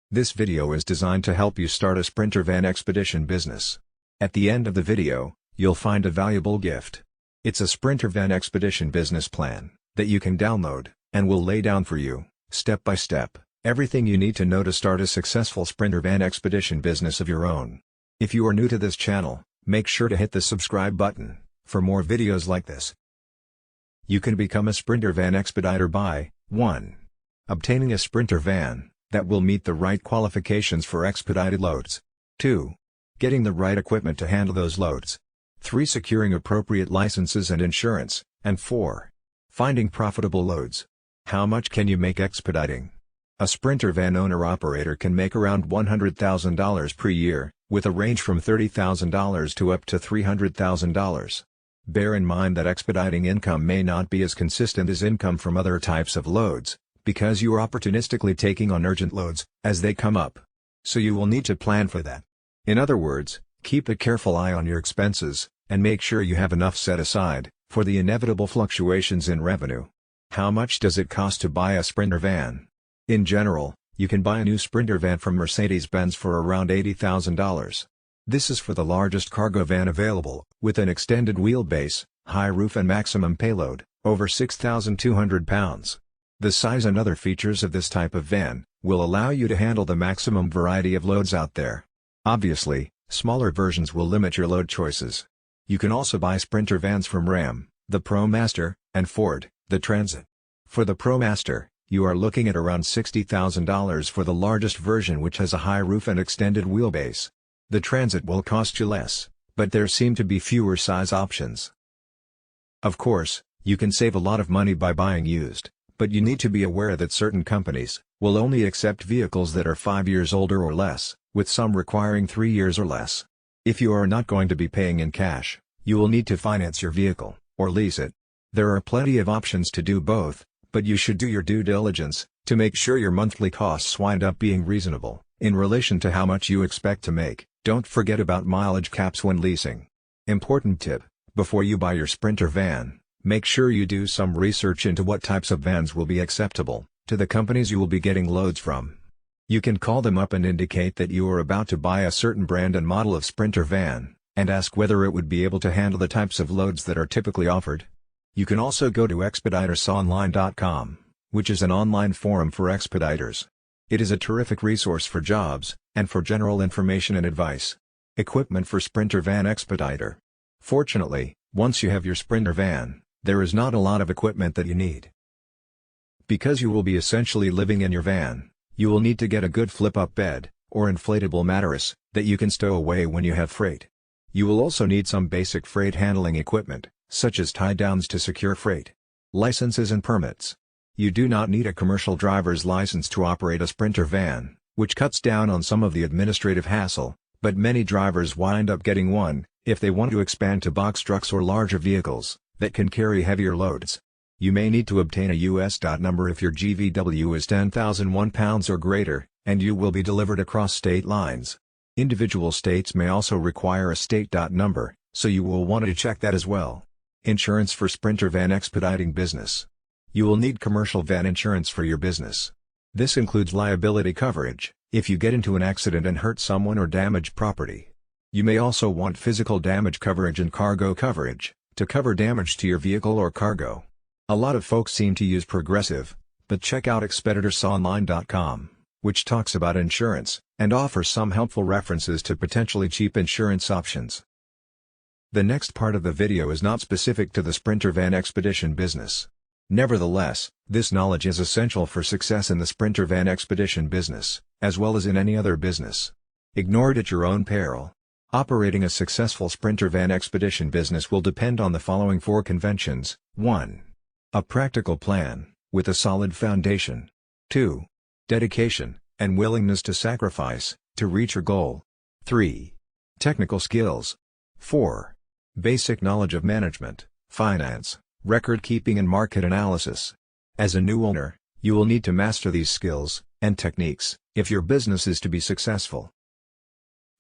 This video is designed to help you start a Sprinter van expedition business. At the end of the video, you'll find a valuable gift. It's a Sprinter van expedition business plan that you can download, and will lay down for you, step by step, everything you need to know to start a successful Sprinter van expedition business of your own. If you are new to this channel, make sure to hit the subscribe button for more videos like this. You can become a Sprinter van expediter by 1. Obtaining a Sprinter van that will meet the right qualifications for expedited loads. 2. Getting the right equipment to handle those loads. 3. Securing appropriate licenses and insurance. And 4. Finding profitable loads. How much can you make expediting? A Sprinter van owner-operator can make around $100,000 per year, with a range from $30,000 to up to $300,000. Bear in mind that expediting income may not be as consistent as income from other types of loads, because you are opportunistically taking on urgent loads as they come up. So you will need to plan for that. In other words, keep a careful eye on your expenses, and make sure you have enough set aside for the inevitable fluctuations in revenue. How much does it cost to buy a Sprinter van? In general, you can buy a new Sprinter van from Mercedes-Benz for around $80,000. This is for the largest cargo van available, with an extended wheelbase, high roof and maximum payload, over 6,200 pounds. The size and other features of this type of van will allow you to handle the maximum variety of loads out there. Obviously, smaller versions will limit your load choices. You can also buy Sprinter vans from Ram, the ProMaster, and Ford, the Transit. For the ProMaster, you are looking at around $60,000 for the largest version, which has a high roof and extended wheelbase. The Transit will cost you less, but there seem to be fewer size options. Of course, you can save a lot of money by buying used, but you need to be aware that certain companies will only accept vehicles that are 5 years older or less, with some requiring 3 years or less. If you are not going to be paying in cash, you will need to finance your vehicle, or lease it. There are plenty of options to do both, but you should do your due diligence to make sure your monthly costs wind up being reasonable in relation to how much you expect to make. Don't forget about mileage caps when leasing. Important tip: before you buy your Sprinter van, make sure you do some research into what types of vans will be acceptable to the companies you will be getting loads from. You can call them up and indicate that you are about to buy a certain brand and model of Sprinter van, and ask whether it would be able to handle the types of loads that are typically offered. You can also go to expeditersonline.com, which is an online forum for expediters. It is a terrific resource for jobs, and for general information and advice. Equipment for Sprinter van expediter. Fortunately, once you have your Sprinter van, there is not a lot of equipment that you need. Because you will be essentially living in your van, you will need to get a good flip-up bed, or inflatable mattress, that you can stow away when you have freight. You will also need some basic freight handling equipment, such as tie-downs to secure freight. Licenses and permits. You do not need a commercial driver's license to operate a Sprinter van, which cuts down on some of the administrative hassle, but many drivers wind up getting one if they want to expand to box trucks or larger vehicles that can carry heavier loads. You may need to obtain a US DOT number if your GVW is 10,001 pounds or greater, and you will be delivered across state lines. Individual states may also require a state DOT number, so you will want to check that as well. Insurance for Sprinter van expediting business. You will need commercial van insurance for your business. This includes liability coverage if you get into an accident and hurt someone or damage property. You may also want physical damage coverage and cargo coverage to cover damage to your vehicle or cargo. A lot of folks seem to use Progressive, but check out expeditersonline.com, which talks about insurance and offers some helpful references to potentially cheap insurance options. The next part of the video is not specific to the Sprinter van expedition business. Nevertheless, this knowledge is essential for success in the Sprinter van expedition business, as well as in any other business. Ignore it at your own peril. Operating a successful Sprinter van expedition business will depend on the following 4 conventions. 1. A practical plan, with a solid foundation. 2. Dedication and willingness to sacrifice to reach your goal. 3. Technical skills. 4. Basic knowledge of management, finance, record keeping and market analysis. As a new owner, you will need to master these skills and techniques if your business is to be successful.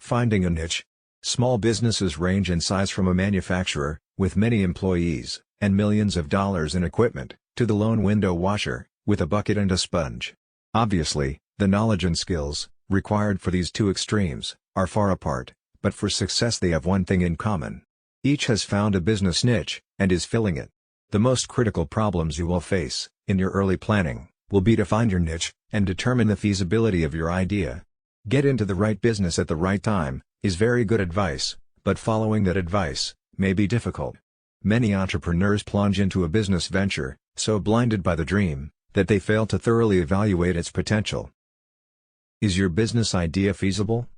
Finding a niche. Small businesses range in size from a manufacturer, with many employees, and millions of dollars in equipment, to the lone window washer, with a bucket and a sponge. Obviously, the knowledge and skills required for these two extremes, are far apart, but for success they have one thing in common. Each has found a business niche, and is filling it. The most critical problems you will face, in your early planning, will be to find your niche, and determine the feasibility of your idea. Get into the right business at the right time, is very good advice, but following that advice may be difficult. Many entrepreneurs plunge into a business venture, so blinded by the dream, that they fail to thoroughly evaluate its potential. Is your business idea feasible?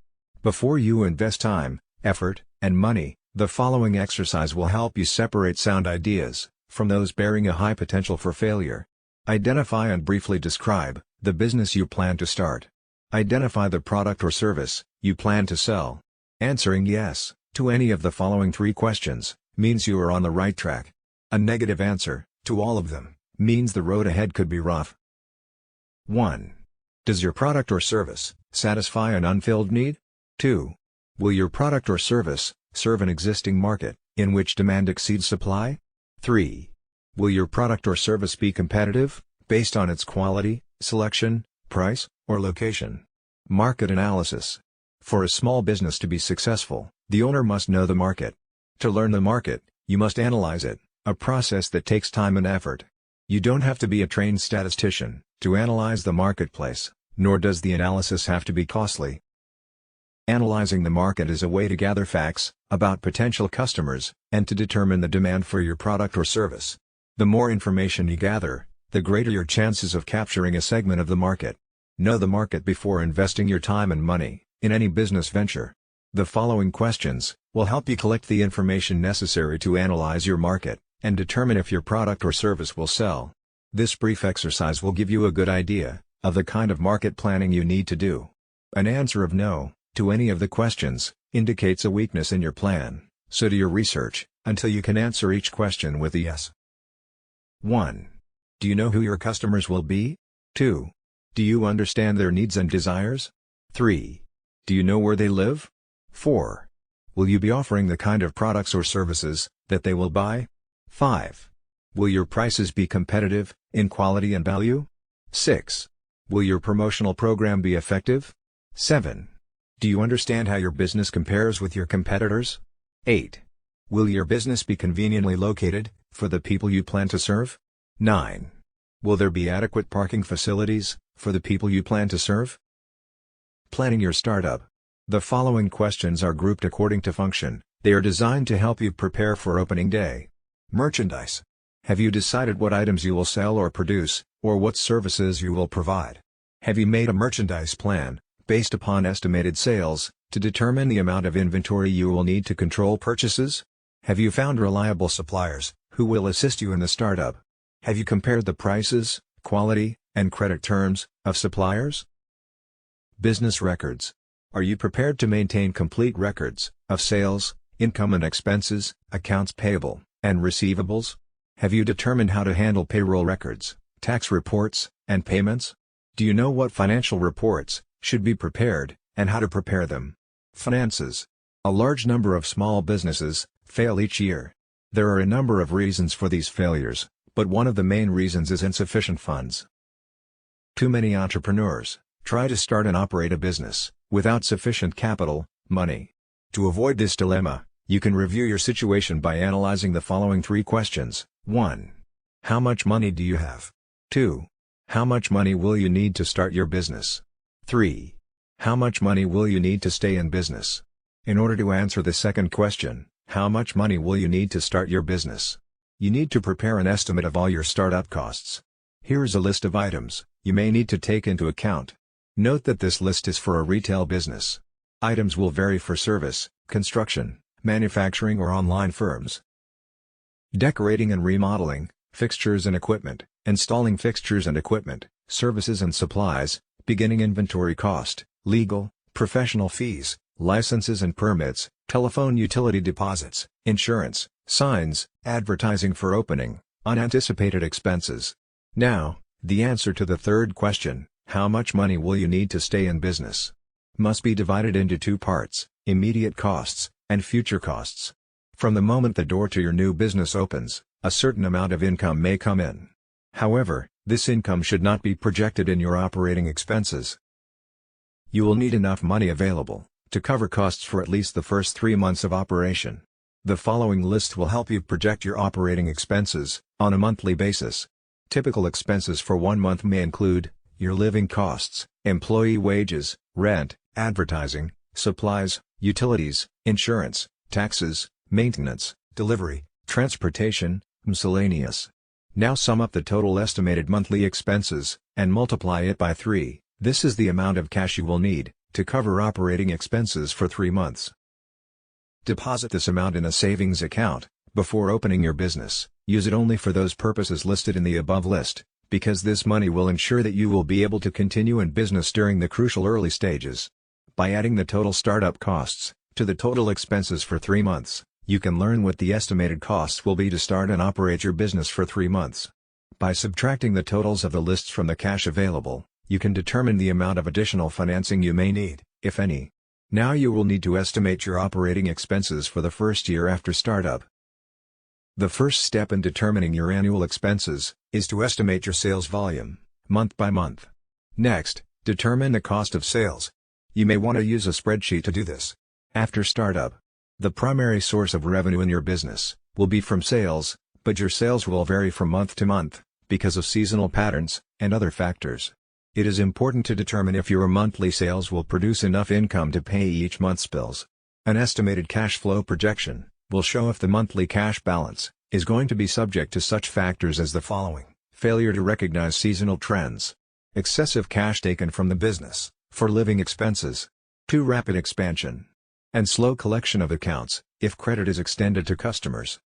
Before you invest time, effort, and money, the following exercise will help you separate sound ideas from those bearing a high potential for failure. Identify and briefly describe the business you plan to start. Identify the product or service you plan to sell. Answering yes to any of the following 3 questions means you are on the right track. A negative answer to all of them means the road ahead could be rough. 1. Does your product or service satisfy an unfilled need? 2. Will your product or service serve an existing market in which demand exceeds supply? 3. Will your product or service be competitive based on its quality, selection, price, or location? Market analysis. For a small business to be successful, the owner must know the market. To learn the market, you must analyze it, a process that takes time and effort. You don't have to be a trained statistician to analyze the marketplace, nor does the analysis have to be costly. Analyzing the market is a way to gather facts about potential customers, and to determine the demand for your product or service. The more information you gather, the greater your chances of capturing a segment of the market. Know the market before investing your time and money in any business venture. The following questions will help you collect the information necessary to analyze your market, and determine if your product or service will sell. This brief exercise will give you a good idea of the kind of market planning you need to do. An answer of no to any of the questions indicates a weakness in your plan, so do your research until you can answer each question with a yes. 1. Do you know who your customers will be? 2. Do you understand their needs and desires? 3. Do you know where they live? 4. Will you be offering the kind of products or services that they will buy? 5. Will your prices be competitive in quality and value? 6. Will your promotional program be effective? 7. Do you understand how your business compares with your competitors? 8. Will your business be conveniently located for the people you plan to serve? 9. Will there be adequate parking facilities for the people you plan to serve? Planning your startup. The following questions are grouped according to function. They are designed to help you prepare for opening day. Merchandise. Have you decided what items you will sell or produce, or what services you will provide? Have you made a merchandise plan, based upon estimated sales, to determine the amount of inventory you will need to control purchases? Have you found reliable suppliers, who will assist you in the startup? Have you compared the prices, quality, and credit terms of suppliers? Business records. Are you prepared to maintain complete records of sales, income and expenses, accounts payable, and receivables? Have you determined how to handle payroll records, tax reports, and payments? Do you know what financial reports should be prepared, and how to prepare them? Finances. A large number of small businesses fail each year. There are a number of reasons for these failures, but one of the main reasons is insufficient funds. Too many entrepreneurs try to start and operate a business without sufficient capital, money. To avoid this dilemma, you can review your situation by analyzing the following 3 questions. 1. How much money do you have? 2. How much money will you need to start your business? 3. How much money will you need to stay in business? In order to answer the second question, how much money will you need to start your business? You need to prepare an estimate of all your startup costs. Here is a list of items you may need to take into account. Note that this list is for a retail business. Items will vary for service, construction, manufacturing or online firms. Decorating and remodeling, fixtures and equipment, installing fixtures and equipment, services and supplies, beginning inventory cost, legal, professional fees, licenses and permits, telephone utility deposits, insurance, signs, advertising for opening, unanticipated expenses. Now, the answer to the third question, how much money will you need to stay in business, must be divided into 2 parts, immediate costs, and future costs. From the moment the door to your new business opens, a certain amount of income may come in. However, this income should not be projected in your operating expenses. You will need enough money available to cover costs for at least the first 3 months of operation. The following list will help you project your operating expenses on a monthly basis. Typical expenses for 1 month may include your living costs, employee wages, rent, advertising, supplies, utilities, insurance, taxes, maintenance, delivery, transportation, miscellaneous. Now sum up the total estimated monthly expenses and multiply it by 3. This is the amount of cash you will need to cover operating expenses for 3 months. Deposit this amount in a savings account before opening your business. Use it only for those purposes listed in the above list, because this money will ensure that you will be able to continue in business during the crucial early stages. By adding the total startup costs to the total expenses for 3 months, you can learn what the estimated costs will be to start and operate your business for 3 months. By subtracting the totals of the lists from the cash available, you can determine the amount of additional financing you may need, if any. Now you will need to estimate your operating expenses for the first year after startup. The first step in determining your annual expenses is to estimate your sales volume, month by month. Next, determine the cost of sales. You may want to use a spreadsheet to do this. After startup, the primary source of revenue in your business will be from sales, but your sales will vary from month to month because of seasonal patterns and other factors. It is important to determine if your monthly sales will produce enough income to pay each month's bills. An estimated cash flow projection will show if the monthly cash balance is going to be subject to such factors as the following: failure to recognize seasonal trends, excessive cash taken from the business for living expenses, too rapid expansion, and slow collection of accounts if credit is extended to customers.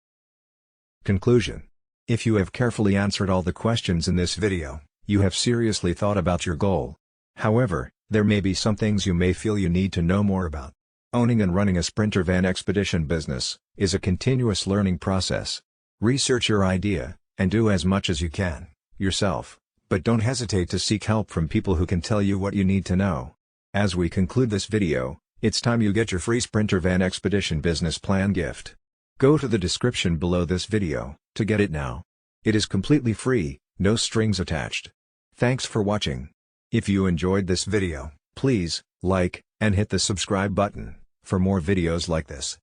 Conclusion: if you have carefully answered all the questions in this video, you have seriously thought about your goal. However, there may be some things you may feel you need to know more about. Owning and running a Sprinter van expedition business is a continuous learning process. Research your idea, and do as much as you can yourself, but don't hesitate to seek help from people who can tell you what you need to know. As we conclude this video, it's time you get your free Sprinter van expedition business plan gift. Go to the description below this video to get it now. It is completely free, no strings attached. Thanks for watching. If you enjoyed this video, please like and hit the subscribe button for more videos like this.